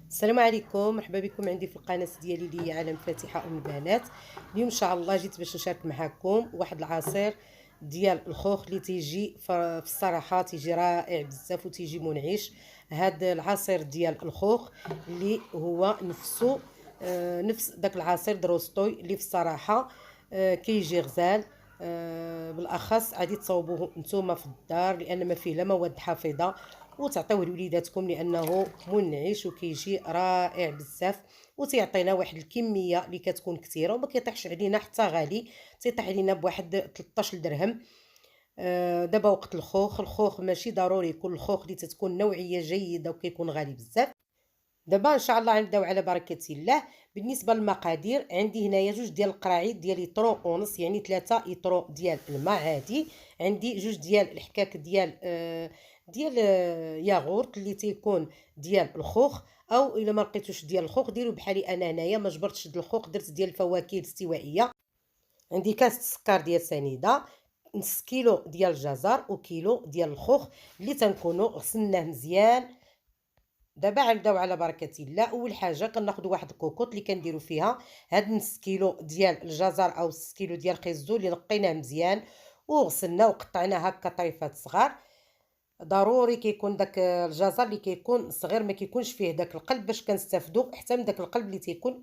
السلام عليكم، مرحبا بكم عندي في القناه ديالي اللي هي عالم فاتحه ام البنات. اليوم ان شاء الله جيت باش نشارك معكم واحد العصير ديال الخوخ اللي تيجي في الصراحه تيجي رائع بزاف وتيجي منعش. هذا العصير ديال الخوخ اللي هو نفسه نفس داك العصير دروستوي اللي في الصراحه كيجي غزال. بالاخص غادي تصاوبوه نتوما في الدار لان ما فيه لا مواد حافظه، وتعطيوه لوليداتكم لانه منعش وكيجي رائع بزاف، وتيعطينا واحد الكميه اللي كتكون كثيره وما كيطيحش علينا حتى غالي. تيطيح علينا بواحد 13 درهم. دابا وقت الخوخ ماشي ضروري يكون الخوخ اللي تتكون نوعيه جيده وكيكون غالي بزاف. دابا ان شاء الله غنبداو على بركه الله. بالنسبه للمقادير عندي هنايا جوج ديال القراعيط ديال لترو ونص، يعني 3 لترو ديال الماء عادي. عندي جوج ديال الحكاك ديال ياغورت اللي تيكون ديال الخوخ، او الا ما لقيتوش ديال الخوخ ديروا بحالي انا هنايا ما جبرتش ديال الخوخ درت ديال الفواكه الاستوائيه. عندي كاس السكر ديال سنيده، نص كيلو ديال الجزر وكيلو ديال الخوخ اللي تنكونوا غسلناه مزيان. دابا غنبداو على بركه الله. اول حاجه كناخذوا واحد الكوكوط اللي كنديروا فيها هاد نص كيلو ديال الجزر او 6 كيلو ديال الخيزو اللي نقيناه مزيان وغسلناه وقطعناه هكا طريفات صغار. ضروري كيكون داك الجزر اللي كيكون صغير ما كيكونش فيه داك القلب باش كنستافدوا حتى من داك القلب اللي تيكون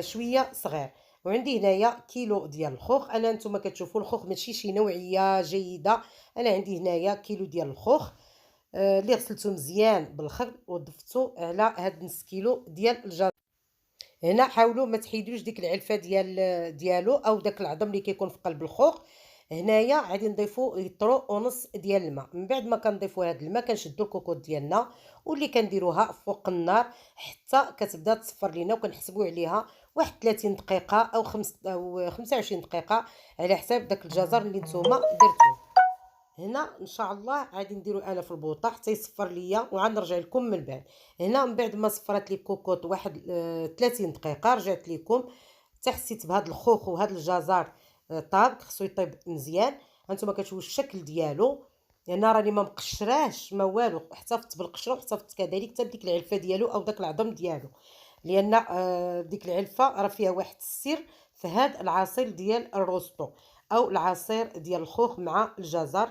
شويه صغير. وعندي هنايا كيلو ديال الخوخ. انا نتوما كتشوفوا الخوخ ماشي شي نوعيه جيده. انا عندي هنايا كيلو ديال الخوخ اللي غسلته مزيان بالخل وضفتو على هاد نص كيلو ديال الجزر. هنا حاولوا ما تحيدوش ديك العلفه ديالو او داك العظم اللي كيكون في قلب الخوخ. هنايا غادي نضيفوا لترو ونص ديال الماء. من بعد ما كنضيفوا هذا الماء كنشدوا الكوكوط ديالنا واللي كنديروها فوق النار حتى كتبدا تصفر لينا، وكنحسبوا عليها واحد 30 دقيقه او 25 دقيقه على حساب داك الجزر اللي نتوما درتوه. هنا ان شاء الله غادي نديرو انا في البوطه حتى يصفر ليا وغنرجع لكم من بعد. هنا من بعد ما صفرت لي كوكوط واحد 30 دقيقه رجعت لكم حتى حسيت بهذا الخوخ وهذا الجزر طاب. خصو يطيب مزيان. هانتوما كتشوفوا الشكل ديالو، يعني راني ما مقشراهش ما والو، احتفظت بالقشره واحتفظت كذلك حتى بديك العلفه ديالو او داك العظم ديالو، لان ديك العلفه راه فيها واحد السر في هذا العصير ديال الروستو او العصير ديال الخوخ مع الجزر.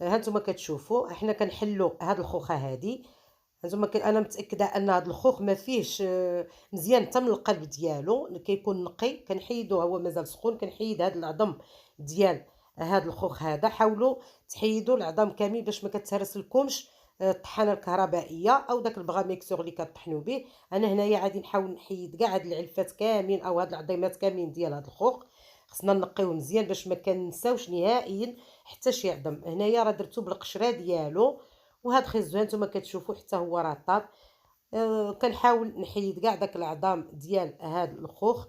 هانتوما كتشوفوا حنا كنحلوا هاد الخوخه هادي. هانتوما انا متاكده ان هاد الخوخ ما فيهش مزيان حتى من القلب ديالو كيكون نقي. كنحيدوه هو مازال سخون، كنحيد هاد العظم ديال هاد الخوخ هذا. حاولوا تحيدوا العظام كامل باش ما كتهرس لكمش الطحانه الكهربائيه او داك البغا ميكسور اللي كطحنوا به. انا هنايا غادي نحاول نحيد كاع هاد العلفات كاملين او هاد العظيمات كاملين ديال هاد الخوخ. خصنا نقيوه مزيان باش ما كنساوش نهائيا حتى شي عظم. هنايا راه درتو بالقشره ديالو، وهاد خيزو هانتوما كتشوفوا حتى هو راه طاب. كنحاول نحيد كاع داك العظام ديال هاد الخوخ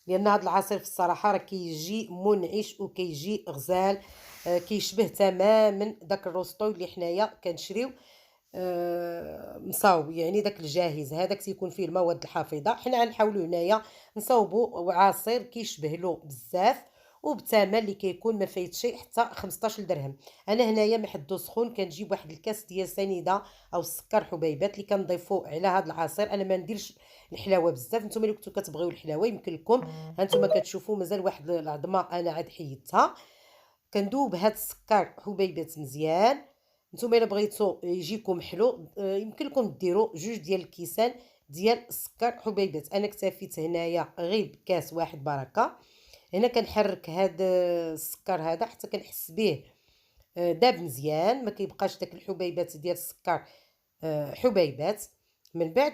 لان هاد العصير في الصراحه راه كيجي منعش وكيجي غزال. كيشبه تماما داك الروستو اللي حنايا كنشريو مصاوب، يعني داك الجاهز هذاك تيكون فيه المواد الحافظه. حنا غنحاولوا هنايا نصاوبوا عصير كيشبه له بزاف وبثمن اللي كيكون ما فايتش حتى 15 درهم. انا هنايا محدو سخون كنجيب واحد الكاس ديال سنيده او السكر حبيبات اللي كنضيفوا على هذا العصير. انا ما نديرش الحلاوه بزاف، نتوما اللي كنتو كتبغيو الحلاوه يمكن لكم. هانتوما كتشوفوا مازال واحد العظمه انا عاد حيدتها. كندوب هاد السكر حبيبات مزيان. نتوما الا بغيتو يجيكم حلو يمكن لكم ديروا جوج ديال الكيسان ديال السكر حبيبات. انا اكتفيت هنايا غير بكاس واحد بركه. هنا كنحرك هاد السكر هذا حتى كنحس به داب مزيان، ما كيبقاش داك الحبيبات ديال السكر حبيبات. من بعد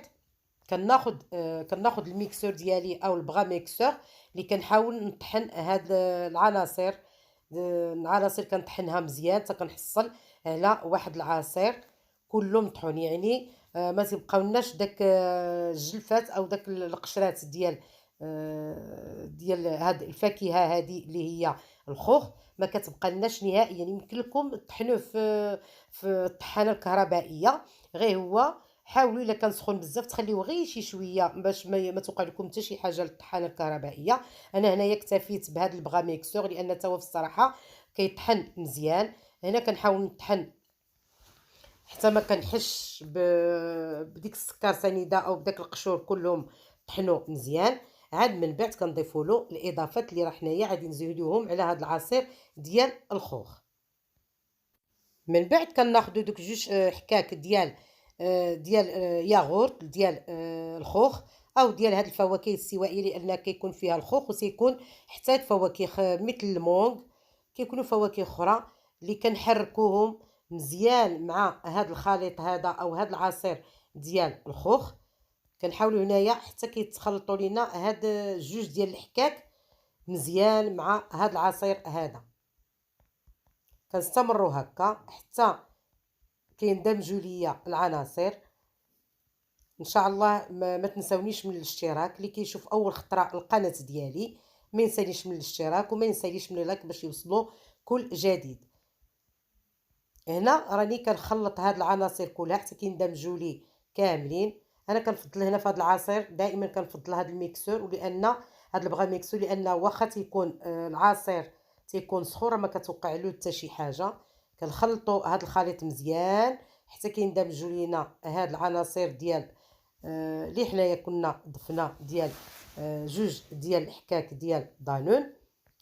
كناخد الميكسور ديالي او البغا ميكسور اللي كنحاول نطحن هاد العناصر. العناصر كنطحنها مزيان حتى كنحصل على واحد العصير كله مطحون، يعني ما تيبقاولناش داك الجلفات او داك القشرات ديال هاد الفاكهه هذه اللي هي الخوخ. ما كتبقى لناش نهائيا. يمكن لكم تطحنوه في الطحانه الكهربائيه. غير هو حاولوا الا كان سخون بزاف تخليوه غير شي شويه باش ما توقع لكم حتى شي حاجه للطحانه الكهربائيه. انا هنايا اكتفيت بهذا البغا ميكسور لان تا هو في الصراحه كيطحن مزيان. هنا كنحاول نطحن حتى ما كنحسش بديك السكر سنيده او بداك القشور كلهم طحنوا مزيان. عاد من بعد كنضيفوا له الاضافات اللي راه حنايا غادي نزيدوهم على هذا العصير ديال الخوخ. من بعد كناخدو دوك جوج حكاك ديال ياغورت ديال الخوخ، أو ديال هاد الفواكه السوائية لأن كيكون فيها الخوخ وتيكون حتى فواكه مثل المونغ، كيكونوا فواكه أخرى اللي كنحركوهم مزيان مع هاد الخليط هذا أو هاد العصير ديال الخوخ. كنحاولوا هنايا حتى كيتخلطوا لينا هاد جوج ديال الحكاك مزيان مع هاد العصير هذا. كنستمروا هكا حتى كيندمجوا ليا العناصر. ان شاء الله ما تنساونيش من الاشتراك، اللي كيشوف اول خطره القناه ديالي ما ينسانيش من الاشتراك وما ينسانيش من اللايك باش يوصلوا كل جديد. هنا راني كنخلط هاد العناصر كلها حتى كيندمجوا لي كاملين. انا كنفضل هنا في هذا العصير دائما كنفضل هذا الميكسور، ولان هذا البغا ميكسور لان واخا تيكون العصير تيكون سخون راه ما كتوقع له حتى شي حاجه. كنخلطوا هذا الخليط مزيان حتى كيندمجوا لينا هاد العناصر ديال اللي حنايا كنا ضفنا ديال جوج ديال الحكاك ديال دانون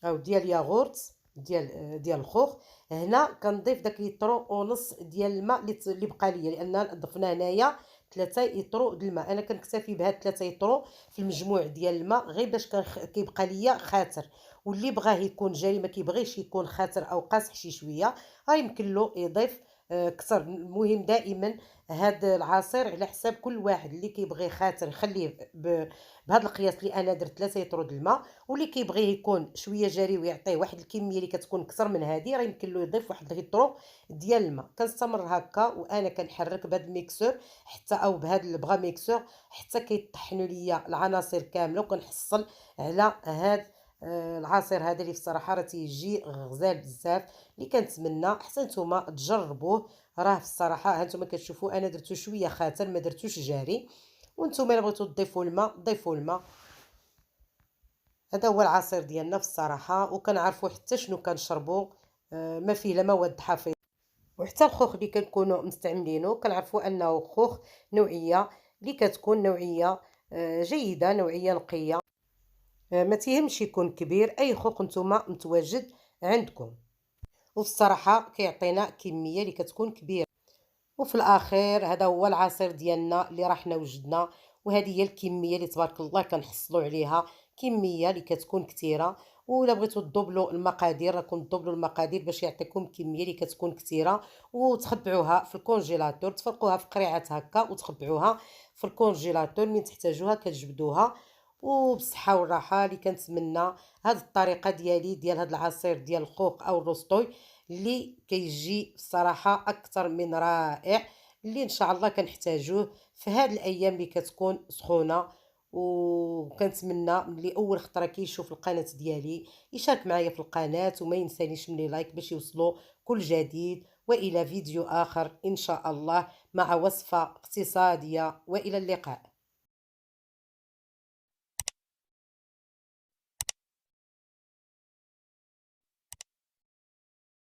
او ديال ياغورت ديال الخوخ. هنا كنضيف داك لترو ونص ديال الماء اللي بقى ليا، لان ضفنا هنايا 3 يطرو د الماء. انا كنكتفي بهاد 3 يطرو في المجموع ديال الماء غير باش كيبقى ليا خاطر. واللي بغاه يكون جاري ما كيبغيش يكون خاطر او قاصح شي شويه يمكن له يضيف كثر. المهم دائما هاد العصير على حساب كل واحد، اللي كيبغي خاطر يخليه بهذا القياس اللي انا درت 3 يطرو د الماء، واللي كيبغيه يكون شويه جاري ويعطيه واحد الكميه اللي كتكون اكثر من هذه راه يمكن له يضيف واحد لترو ديال الماء. كنستمر هكا وانا كنحرك بهذا الميكسور حتى او بهذا البغا ميكسور حتى كيطحنوا ليا العناصر كامله، وكنحصل على هذا العصير هذا اللي في الصراحه راه تيجي غزال بزاف. اللي كنتمنى حتى نتوما تجربوه. راه في الصراحه هانتوما كتشوفوا انا درتو شويه خاطر ما درتوش جاري، وانتم الا بغيتو تضيفوا الماء ضيفوا الماء. هذا هو العصير ديالنا في الصراحه، وكنعرفوا حتى شنو كنشربوا ما فيه لا مواد حافظه. وحتى الخوخ اللي كنكونوا مستعملينه كنعرفوا انه خوخ نوعيه اللي كتكون نوعيه جيده، نوعيه نقيه. ما تيهمش يكون كبير، اي خوخ نتوما متواجد عندكم. وفي الصراحه كيعطينا كميه اللي كتكون كبيره. وفي الاخير هذا هو العصير ديالنا اللي راه حنا وجدنا، وهذه هي الكميه اللي تبارك الله كنحصلوا عليها، كميه اللي كتكون كثيره. ولا بغيتو تدوبلوا المقادير راكم تدوبلوا المقادير باش يعطيكم كميه اللي كتكون كثيره، وتخبعوها في الكونجيلاتور، تفرقوها في قريعات هكا وتخبعوها في الكونجيلاتور. من تحتاجوها كتجبدوها. وبصحه والراحه اللي كنتمنى هذه الطريقه ديالي ديال هذا العصير ديال الخوخ او الرستوي اللي كيجي الصراحه اكثر من رائع، اللي ان شاء الله كنحتاجوه في هاد الايام اللي كتكون سخونه. وكنتمنى اللي اول خطره كيشوف القناه ديالي يشارك معايا في القناه وما ينسانيش من لايك باش يوصلوا كل جديد. والى فيديو اخر ان شاء الله مع وصفه اقتصاديه، والى اللقاء.